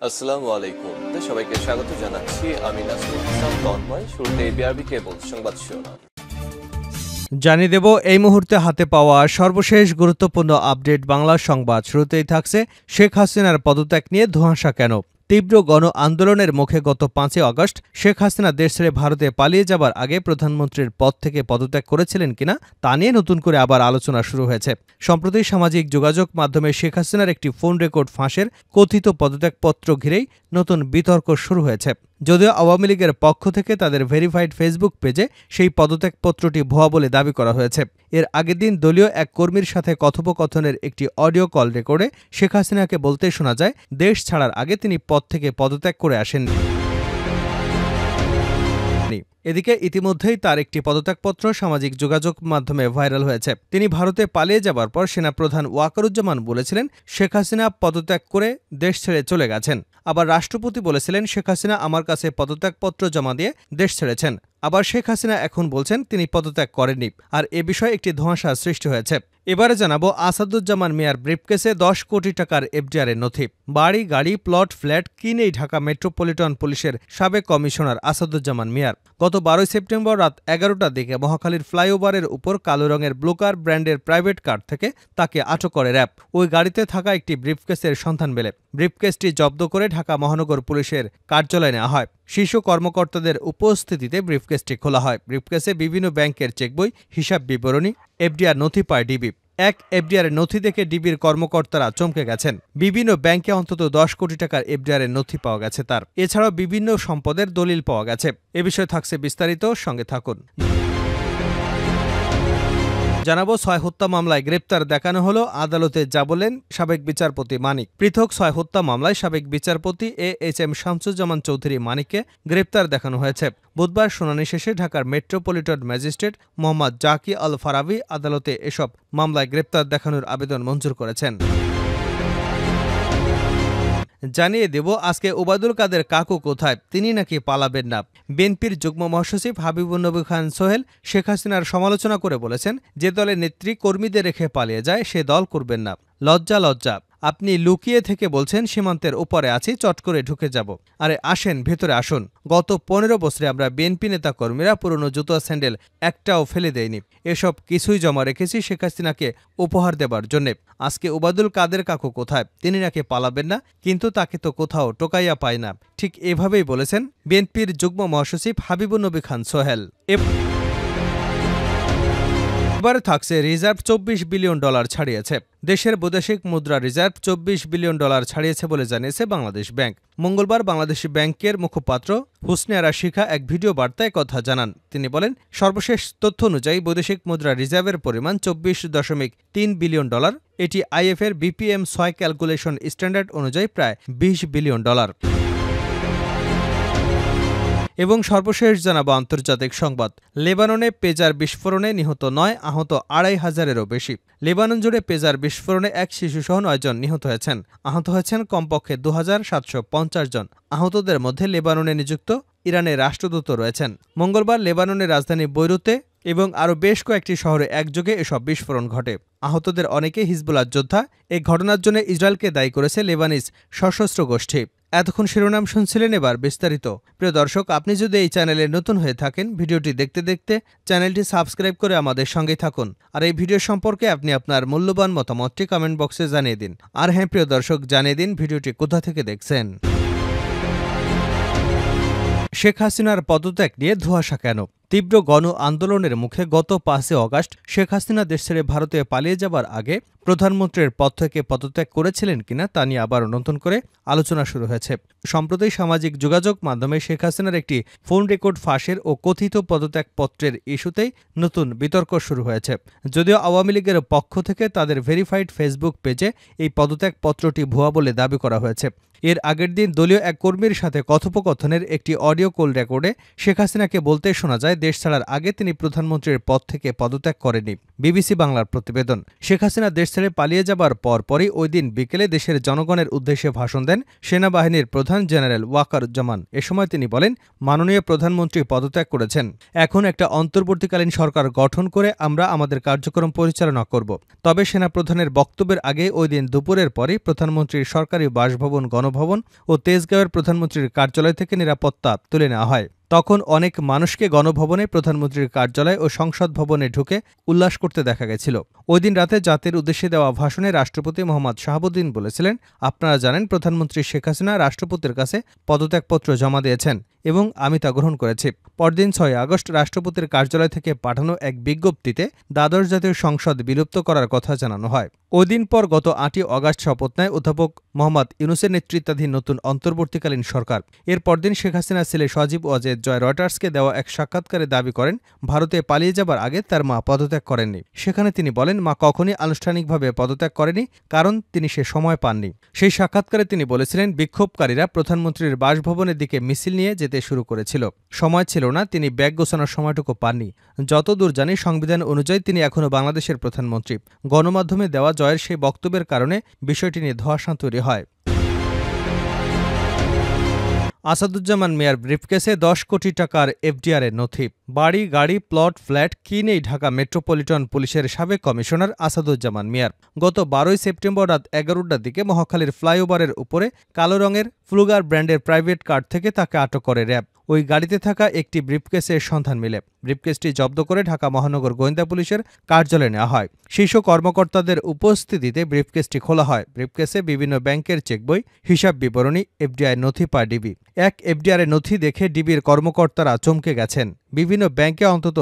আসসালামু আলাইকুম। সবাইকে স্বাগত জানাচ্ছি। আমি নাসরুল ইসলাম তন্ময়। শুরুতে বিআরবি কেবল সংবাদ শিরোনাম জানিয়ে দেব এই মুহূর্তে হাতে পাওয়া সর্বশেষ গুরুত্বপূর্ণ আপডেট বাংলা সংবাদ। শুরুতেই থাকছে শেখ হাসিনার পদত্যাগ নিয়ে ধোঁয়াশা কেন। তীব্র গণ আন্দোলনের মুখে গত ৫ই আগস্ট শেখ হাসিনা দেশ ছেড়ে ভারতে পালিয়ে যাবার আগে প্রধানমন্ত্রীর পদ থেকে পদত্যাগ করেছিলেন কিনা তা নিয়ে নতুন করে আবার আলোচনা শুরু হয়েছে। সম্প্রতি সামাজিক যোগাযোগ মাধ্যমে শেখ হাসিনার একটি ফোন রেকর্ড ফাঁসের কথিত পদত্যাগপত্র ঘিরেই নতুন বিতর্ক শুরু হয়েছে। যদিও আওয়ামী লীগের পক্ষ থেকে তাদের ভেরিফাইড ফেসবুক পেজে সেই পদত্যাগপত্রটি ভুয়া বলে দাবি করা হয়েছে। এর আগের দিন দলীয় এক কর্মীর সাথে কথোপকথনের একটি অডিও কল রেকর্ডে শেখ হাসিনাকে বলতে শোনা যায়, দেশ ছাড়ার আগে তিনি পদ থেকে পদত্যাগ করে আসেননি। এদিকে ইতিমধ্যেই তার একটি পদত্যাগপত্র সামাজিক যোগাযোগ মাধ্যমে ভাইরাল হয়েছে। তিনি ভারতে পালিয়ে যাবার পর সেনাপ্রধান ওয়াকারুজ্জামান বলেছিলেন শেখ হাসিনা পদত্যাগ করে দেশ ছেড়ে চলে গেছেন। আবার রাষ্ট্রপতি বলেছিলেন শেখ হাসিনা আমার কাছে পদত্যাগপত্র জমা দিয়ে দেশ ছেড়েছেন। আবার শেখ হাসিনা এখন বলছেন তিনি পদত্যাগ করেননি। আর এ বিষয়ে একটি ধোঁয়াশা সৃষ্টি হয়েছে। এবারে জানাবো আসাদুজ্জামান মিয়ার ব্রিফকেসে 10 কোটি টাকার এফডিআরের নথি। বাড়ি, গাড়ি, প্লট, ফ্ল্যাট কিনেই ঢাকা মেট্রোপলিটন পুলিশের সাবেক কমিশনার আসাদুজ্জামান মিয়ার গত 12 সেপ্টেম্বর রাত 11টার দিকে মহাখালীর ফ্লাইওভারের উপর কালো রঙের ব্লুকার ব্র্যান্ডের প্রাইভেট কার থেকে তাকে আটক করে র্যাব। ওই গাড়িতে থাকা একটি ব্রিফকেসের সন্ধান মেলে। ব্রিফকেসটি জব্দ করে ঢাকা মহানগর পুলিশের কার্যালয়ে নেওয়া হয়। শীর্ষ কর্মকর্তাদের উপস্থিতিতে ব্রিফকেসটি খোলা হয়। ব্রিফকেসে বিভিন্ন ব্যাংকের চেকবই, হিসাব বিবরণী, এফডিআর নথি পায় ডিবি। এক এফডিআর নথি দেখে ডিবির কর্মকর্তারা চমকে গেছেন। বিভিন্ন ব্যাংকে অন্তত 10 কোটি টাকার এফডিআর নথি পাওয়া গেছে তার। এছাড়াও বিভিন্ন সম্পদের দলিল পাওয়া গেছে। এ বিষয়ে থাকছে বিস্তারিত, সঙ্গে থাকুন। জানাবো 6 হত্যা মামলায় গ্রেপ্তার দেখানো হলো, আদালতে যা বলেন সাবেক বিচারপতি মানিক। পৃথক 6 হত্যা মামলায় সাবেক বিচারপতি এএইচএম শামসুজ্জামান চৌধুরী মানিককে গ্রেপ্তার দেখানো হয়েছে। বুধবার শুনানি শেষে ঢাকার মেট্রোপলিটন ম্যাজিস্ট্রেট মোহাম্মদ জাকি আল ফারাবি আদালতে এসব মামলায় গ্রেপ্তার দেখানোর আবেদন মঞ্জুর করেছেন। জানিয়ে দেব আজকে ওবায়দুল কাদের কাকু কোথায়, তিনি নাকি পালাবেন না। বিএনপির যুগ্ম মহাসচিব হাবিবুন্নবী খান সোহেল শেখ হাসিনার সমালোচনা করে বলেছেন, যে দলের নেত্রী কর্মীদের রেখে পালিয়ে যায় সে দল করবেন না। লজ্জা লজ্জা, আপনি লুকিয়ে থেকে বলছেন সীমান্তের উপরে আছি, চট করে ঢুকে যাব। আরে আসেন, ভেতরে আসুন। গত 15 বছরে আমরা বিএনপি নেতা কর্মীরা পুরনো জুতো স্যান্ডেল একটাও ফেলে দেয়নি। এসব কিছুই জমা রেখেছি শেখ হাসিনাকে উপহার দেবার জন্যে। আজকে ওবায়দুল কাদের কাকু কোথায়, তিনি নাকি পালাবেন না, কিন্তু তাকে তো কোথাও টোকাইয়া পায় না। ঠিক এভাবেই বলেছেন বিএনপির যুগ্ম মহাসচিব হাবিবুন্নবী খান সোহেল। এবারে থাকছে রিজার্ভ $24 বিলিয়ন ছাড়িয়েছে। দেশের বৈদেশিক মুদ্রা রিজার্ভ $24 বিলিয়ন ছাড়িয়েছে বলে জানিয়েছে বাংলাদেশ ব্যাংক। মঙ্গলবার বাংলাদেশি ব্যাংকের মুখপাত্র হুসনে আরা শিখা এক ভিডিও বার্তায় কথা জানান। তিনি বলেন, সর্বশেষ তথ্য অনুযায়ী বৈদেশিক মুদ্রা রিজার্ভের পরিমাণ $24.3 বিলিয়ন। এটি আইএফের বিপিএম 6 ক্যালকুলেশন স্ট্যান্ডার্ড অনুযায়ী প্রায় $20 বিলিয়ন। এবং সর্বশেষ জানাবো আন্তর্জাতিক সংবাদ। লেবাননে পেজার বিস্ফোরণে নিহত 9, আহত 2500-এরও বেশি। লেবানন জুড়ে পেজার বিস্ফোরণে এক শিশুসহ 9 জন নিহত হয়েছেন। আহত হয়েছেন কমপক্ষে 2750 জন। আহতদের মধ্যে লেবাননে নিযুক্ত ইরানের রাষ্ট্রদূত রয়েছেন। মঙ্গলবার লেবাননের রাজধানী বৈরুতে এবং আরও বেশ কয়েকটি শহরে একযোগে এসব বিস্ফোরণ ঘটে। আহতদের অনেকে হিজবুল্লাহ যোদ্ধা। এই ঘটনার জন্য ইসরায়েলকে দায়ী করেছে লেবানিজ সশস্ত্র গোষ্ঠী। এতক্ষণ শিরোনাম শুনছিলেন, এবার বিস্তারিত। প্রিয় দর্শক, আপনি যদি এই চ্যানেলে নতুন হয়ে থাকেন, ভিডিওটি দেখতে দেখতে চ্যানেলটি সাবস্ক্রাইব করে আমাদের সঙ্গেই থাকুন। আর এই ভিডিও সম্পর্কে আপনি আপনার মূল্যবান মতামতটি কমেন্ট বক্সে জানিয়ে দিন। আর হ্যাঁ প্রিয় দর্শক, জানিয়ে দিন ভিডিওটি কোথা থেকে দেখছেন। শেখ হাসিনার পদত্যাগ নিয়ে ধোঁয়াশা কেন। তীব্র গণ আন্দোলনের মুখে গত 5 আগস্ট শেখ হাসিনা দেশ ছেড়ে ভারতে পালিয়ে যাবার আগে প্রধানমন্ত্রীর পদ থেকে পদত্যাগ করেছিলেন কিনা তা নিয়ে আবার নতুন করে আলোচনা শুরু হয়েছে। সম্প্রতি সামাজিক যোগাযোগ মাধ্যমে শেখ হাসিনার একটি ফোন রেকর্ড ফাঁসের ও কথিত পদত্যাগপত্রের ইস্যুতেই নতুন বিতর্ক শুরু হয়েছে। যদিও আওয়ামী লীগের পক্ষ থেকে তাদের ভেরিফাইড ফেসবুক পেজে এই পদত্যাগপত্রটি ভুয়া বলে দাবি করা হয়েছে। এর আগের দিন দলীয় এক কর্মীর সাথে কথোপকথনের একটি অডিও কল রেকর্ডে শেখ হাসিনাকে বলতে শোনা যায়, দেশ ছাড়ার আগে তিনি প্রধানমন্ত্রীর পদ থেকে পদত্যাগ করেননি। বিবিসি বাংলার প্রতিবেদন। শেখ হাসিনা দেশ ছেড়ে পালিয়ে যাবার পরপরই ওই দিন বিকেলে দেশের জনগণের উদ্দেশ্যে ভাষণ দেন সেনাবাহিনীর প্রধান জেনারেল ওয়াকারুজ্জামান। এ সময় তিনি বলেন, মাননীয় প্রধানমন্ত্রী পদত্যাগ করেছেন, এখন একটা অন্তর্বর্তীকালীন সরকার গঠন করে আমরা আমাদের কার্যক্রম পরিচালনা করব। তবে সেনাপ্রধানের বক্তব্যের আগে ওই দিন দুপুরের পরই প্রধানমন্ত্রীর সরকারি বাসভবন, গণভবন ও তেজগাঁওয়ের প্রধানমন্ত্রীর কার্যালয় থেকে নিরাপত্তা তুলে নেওয়া হয়। তখন অনেক মানুষকে গণভবনে, প্রধানমন্ত্রীর কার্যালয় ও সংসদ ভবনে ঢুকে উল্লাস করতে দেখা গেছিল। ওই দিন রাতে জাতির উদ্দেশ্যে দেওয়া ভাষণে রাষ্ট্রপতি মোহাম্মদ শাহাবুদ্দিন বলেছিলেন, আপনারা জানেন প্রধানমন্ত্রী শেখ হাসিনা রাষ্ট্রপতির কাছে পদত্যাগপত্র জমা দিয়েছেন এবং আমি তা গ্রহণ করেছি। পরদিন ৬ আগস্ট রাষ্ট্রপতির কার্যালয় থেকে পাঠানো এক বিজ্ঞপ্তিতে দ্বাদশ জাতীয় সংসদ বিলুপ্ত করার কথা জানানো হয়। ওই দিন পর গত ৮ই আগস্ট শপথ নেয় অধ্যাপক মোহাম্মদ ইউনূসের নেতৃত্বাধীন নতুন অন্তর্বর্তীকালীন সরকার। এর পরদিন শেখ হাসিনার ছেলে সজীব ওয়াজেদ জয় রয়টার্সকে দেওয়া এক সাক্ষাৎকারে দাবি করেন, ভারতে পালিয়ে যাবার আগে তার মা পদত্যাগ করেননি। সেখানে তিনি বলেন, মা কখনই আনুষ্ঠানিকভাবে পদত্যাগ করেনি, কারণ তিনি সে সময় পাননি। সেই সাক্ষাৎকারে তিনি বলেছিলেন, বিক্ষোভকারীরা প্রধানমন্ত্রীর বাসভবনের দিকে মিছিল নিয়ে যেতে শুরু করেছিল, সময় ছিল না, তিনি ব্যাগ গোছানোর সময়টুকু পাননি। যতদূর জানি সংবিধান অনুযায়ী তিনি এখনও বাংলাদেশের প্রধানমন্ত্রী। গণমাধ্যমে দেওয়া জয়ের সেই বক্তব্যের কারণে বিষয়টি নিয়ে ধোঁয়াশা তৈরি হয়। আসাদুজ্জামান মিয়ার ব্রিফকেসে ১০ কোটি টাকার এফডিআরের নথি। বাড়ি, গাড়ি, প্লট, ফ্ল্যাট কি নেই ঢাকা মেট্রোপলিটন পুলিশের সাবেক কমিশনার আসাদুজ্জামান মিয়ার। গত ১২ই সেপ্টেম্বর রাত ১১টার দিকে মহাখালীর ফ্লাইওভারের উপরে কালো রঙের ফ্লুগার ব্র্যান্ডের প্রাইভেট কার থেকে তাকে আটক করে র্যাব। ওই গাড়িতে থাকা একটি ব্রিফকেসের সন্ধান মেলে। ব্রিফকেসটি জব্দ করে ঢাকা মহানগর গোয়েন্দা পুলিশের কার্যালয়ে নেওয়া হয়। শীর্ষ কর্মকর্তাদের উপস্থিতিতে ব্রিফকেসটি খোলা হয়। ব্রিফকেসে বিভিন্ন ব্যাংকের চেকবই, হিসাব বিবরণী, এফডিআই নথি পায় ডিবি। এক এফডিআরের নথি দেখে ডিবির কর্মকর্তারা চমকে গেছেন। বিভিন্ন ব্যাংকে অন্তত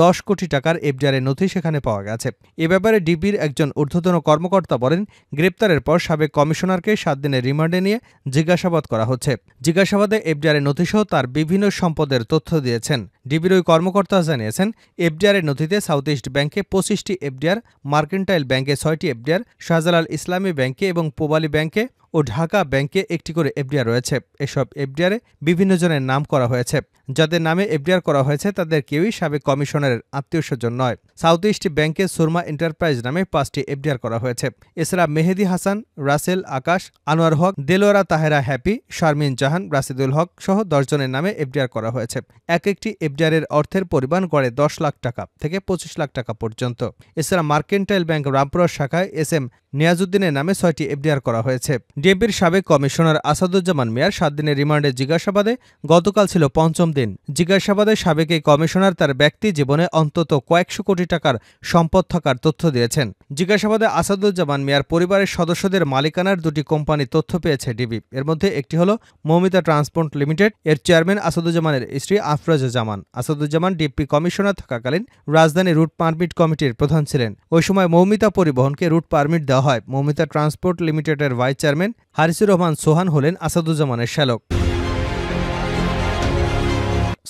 ১০ কোটি টাকার এফডিআরের নথি সেখানে পাওয়া গেছে। এ ব্যাপারে ডিবির একজন ঊর্ধ্বতন কর্মকর্তা বলেন, গ্রেপ্তারের পর সাবেক কমিশনারকে ৭ দিনের রিমান্ডে নিয়ে জিজ্ঞাসাবাদ করা হচ্ছে। জিজ্ঞাসাবাদে এফডিআরের নথিসহ তার বিভিন্ন সম্পদের তথ্য দিয়েছেন। ডিবির ওই কর্মকর্তা জানিয়েছেন, এফডিআরের নথিতে সাউথ ইস্ট ব্যাংকে ২৫টি এফডিআর, মার্কেন্টাইল ব্যাংকে ৬টি এফডিআর, শাহজালাল ইসলামী ব্যাংকে এবং পূবালী ব্যাংকে ও ঢাকা ব্যাংকে একটি করে এফডিআর রয়েছে। এসব এফডিআরে বিভিন্ন জনের নাম করা হয়েছে। যাদের নামে এফডিআর করা হয়েছে তাদের কেউই সাবেক কমিশনারের আত্মীয়স্বজন নয়। সাউথ ইস্ট ব্যাংকে সুরমা এন্টারপ্রাইজ নামে 5টি এফডিআর করা হয়েছে। এছাড়া মেহেদি হাসান, রাসেল, আকাশ, আনোয়ার হক, দেলোয়ারা তাহেরা হ্যাপি, শারমিন জাহান, রাশিদুল হক সহ 10 জনের নামে এফডিআর করা হয়েছে। এক একটি এফডিআরের অর্থের পরিমাণ গড়ে 10 লাখ টাকা থেকে 25 লাখ টাকা পর্যন্ত। এছাড়া মার্কেন্টাইল ব্যাংক রামপুরা শাখায় এস.এম. নিয়াজউদ্দিনের নামে 6টি এফডিআর করা হয়েছে। ডিএমপির সাবেক কমিশনার আসাদুজ্জামান মিয়ার 7 দিনের রিমান্ডে জিজ্ঞাসাবাদে গতকাল ছিল 5ম দিন। জিজ্ঞাসাবাদে সাবেক এই কমিশনার তার ব্যক্তি জীবনে অন্তত কয়েকশো কোটি টাকার সম্পদ থাকার তথ্য দিয়েছেন। জিজ্ঞাসাবাদে আসাদুজ্জামান মিয়ার পরিবারের সদস্যদের মালিকানার 2টি কোম্পানি তথ্য পেয়েছে ডিবি। এর মধ্যে একটি হল মৌমিতা ট্রান্সপোর্ট লিমিটেড। এর চেয়ারম্যান আসাদুজ্জামানের স্ত্রী আফরোজা জামান। আসাদুজ্জামান ডিপি কমিশনার থাকাকালীন রাজধানী রুট পারমিট কমিটির প্রধান ছিলেন। ওই সময় মৌমিতা পরিবহনকে রুট পারমিট দেওয়া হয়। মৌমিতা ট্রান্সপোর্ট লিমিটেডের ভাইস চেয়ারম্যান হারিসুর রহমান সোহান হলেন আসাদুজ্জামানের শ্যালক।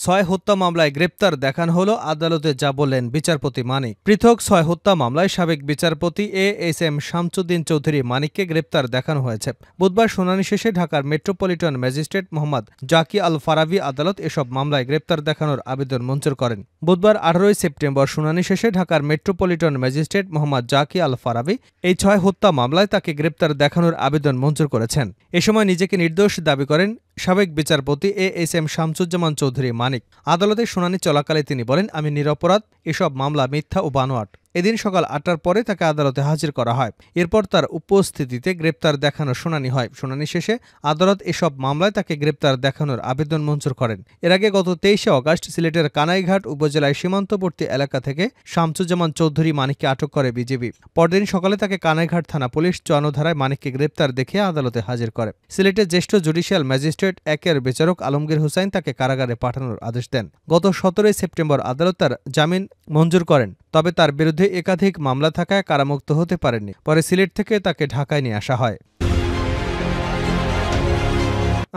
6 হত্যা মামলায় গ্রেপ্তার দেখানো হলো, আদালতে যা বললেন বিচারপতি মানিক। পৃথক 6 হত্যা মামলায় সাবেক বিচারপতি এএসএম শামসুদ্দিন চৌধুরী মানিককে গ্রেপ্তার দেখানো হয়েছে। বুধবার শুনানি শেষে ঢাকার মেট্রোপলিটন ম্যাজিস্ট্রেট মোহাম্মদ জাকি আল ফারাবি আদালত এসব মামলায় গ্রেপ্তার দেখানোর আবেদন মঞ্জুর করেন। বুধবার 18 সেপ্টেম্বর শুনানি শেষে ঢাকার মেট্রোপলিটন ম্যাজিস্ট্রেট মোহাম্মদ জাকি আল ফারাবি এই 6 হত্যা মামলায় তাকে গ্রেপ্তার দেখানোর আবেদন মঞ্জুর করেছেন। এ সময় নিজেকে নির্দোষ দাবি করেন সাবেক বিচারপতি এএসএম শামসুজ্জামান চৌধুরী মানিক। আদালতে শুনানি চলাকালে তিনি বলেন, আমি নিরপরাধ, এসব মামলা মিথ্যা ও বানোয়াট। এদিন সকাল 8টার পরে তাকে আদালতে হাজির করা হয়। এরপর তার উপস্থিতিতে গ্রেপ্তার দেখানোর শুনানি হয়। শুনানি শেষে আদালত এসব মামলায় তাকে গ্রেপ্তার দেখানোর আবেদন মঞ্জুর করেন। এর আগে গত 23 আগস্ট সিলেটের কানাইঘাট উপজেলায় সীমান্তবর্তী এলাকা থেকে শামসুজ্জামান চৌধুরী মানিককে আটক করে বিজিবি। পরদিন সকালে তাকে কানাইঘাট থানা পুলিশ 54 ধারায় মানিককে গ্রেপ্তার দেখিয়ে আদালতে হাজির করে। সিলেটের জ্যেষ্ঠ জুডিশিয়াল ম্যাজিস্ট্রেট 1-এর বিচারক আলমগীর হুসাইন তাকে কারাগারে পাঠানোর আদেশ দেন। গত 17 সেপ্টেম্বর আদালত তার জামিন মঞ্জুর করেন। তবে তার বিরুদ্ধে একাধিক মামলা থাকায় কারামুক্ত হতে পারেননি। পরে সিলেট থেকে তাকে ঢাকায় নিয়ে আসা হয়।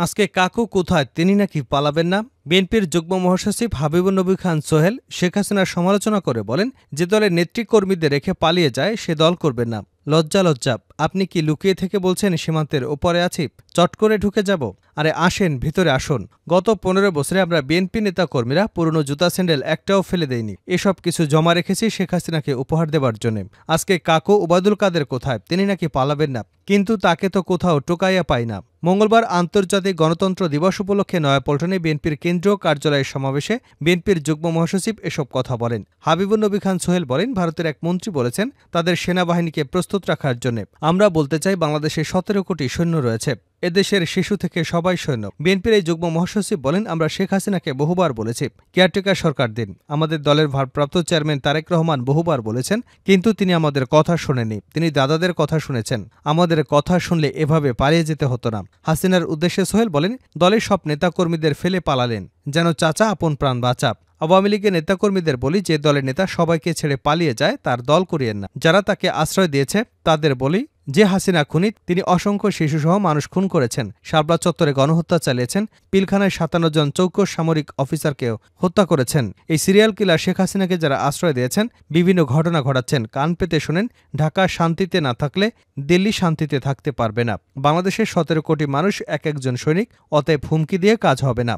আজকে কাকু কোথায়, তিনি নাকি পালাবেন না। বিএনপির যুগ্ম মহাসচিব হাবিবুন নবী খান সোহেল শেখ হাসিনার সমালোচনা করে বলেন, যে দলের নেতৃকর্মীদের রেখে পালিয়ে যায় সে দল করবেন না। লজ্জা লজ্জা, আপনি কি লুকিয়ে থেকে বলছেন সীমান্তের ওপরে আছি, চট করে ঢুকে যাব? আরে আসেন, ভিতরে আসুন। গত 15 বছরে আমরা বিএনপি নেতা কর্মীরা পুরনো জুতা স্যান্ডেল একটাও ফেলে দেইনি। এসব কিছু জমা রেখেছি শেখ হাসিনাকে উপহার দেবার জন্য। আজকে কাকু ওবায়দুল কাদের কোথায়? তিনি নাকি পালাবেন না, কিন্তু তাকে তো কোথাও টোকাইয়া পাই না। মঙ্গলবার আন্তর্জাতিক গণতন্ত্র দিবস উপলক্ষে নয়াপল্টনে বিএনপির কেন্দ্রীয় কার্যালয়ের সমাবেশে বিএনপির যুগ্ম মহাসচিব এসব কথা বলেন। হাবিবুন নবী খান সোহেল বলেন, ভারতের এক মন্ত্রী বলেছেন তাদের সেনাবাহিনীকে প্রস্তুত রাখার জন্য। আমরা বলতে চাই, বাংলাদেশে 17 কোটি সৈন্য রয়েছে, এদেশের শিশু থেকে সবাই সৈন্য। বিএনপির এই যুগ্ম মহাসচিব বলেন, আমরা শেখ হাসিনাকে বহুবার বলেছি কেয়ারটেকার সরকার দিন। আমাদের দলের ভারপ্রাপ্ত চেয়ারম্যান তারেক রহমান বহুবার বলেছেন, কিন্তু তিনি আমাদের কথা শোনেননি। তিনি দাদাদের কথা শুনেছেন। আমাদের কথা শুনলে এভাবে পালিয়ে যেতে হতো না। হাসিনার উদ্দেশ্যে সোহেল বলেন, দলের সব নেতাকর্মীদের ফেলে পালালেন, যেন চাচা আপন প্রাণ বাঁচা। আওয়ামী লীগের নেতাকর্মীদের বলি, যে দলের নেতা সবাইকে ছেড়ে পালিয়ে যায় তার দল করিয়েন না। যারা তাকে আশ্রয় দিয়েছে তাদের বলি, যে হাসিনা খুনি, তিনি অসংখ্য শিশুসহ মানুষ খুন করেছেন, শাপলা চত্বরে গণহত্যা চালিয়েছেন, পিলখানায় 57 জন চৌকস সামরিক অফিসারকেও হত্যা করেছেন। এই সিরিয়াল কিলার শেখ হাসিনাকে যারা আশ্রয় দিয়েছেন, বিভিন্ন ঘটনা ঘটাচ্ছেন। কান পেতে শোনেন, ঢাকা শান্তিতে না থাকলে দিল্লি শান্তিতে থাকতে পারবে না। বাংলাদেশের 17 কোটি মানুষ এক একজন সৈনিক, অতএব হুমকি দিয়ে কাজ হবে না।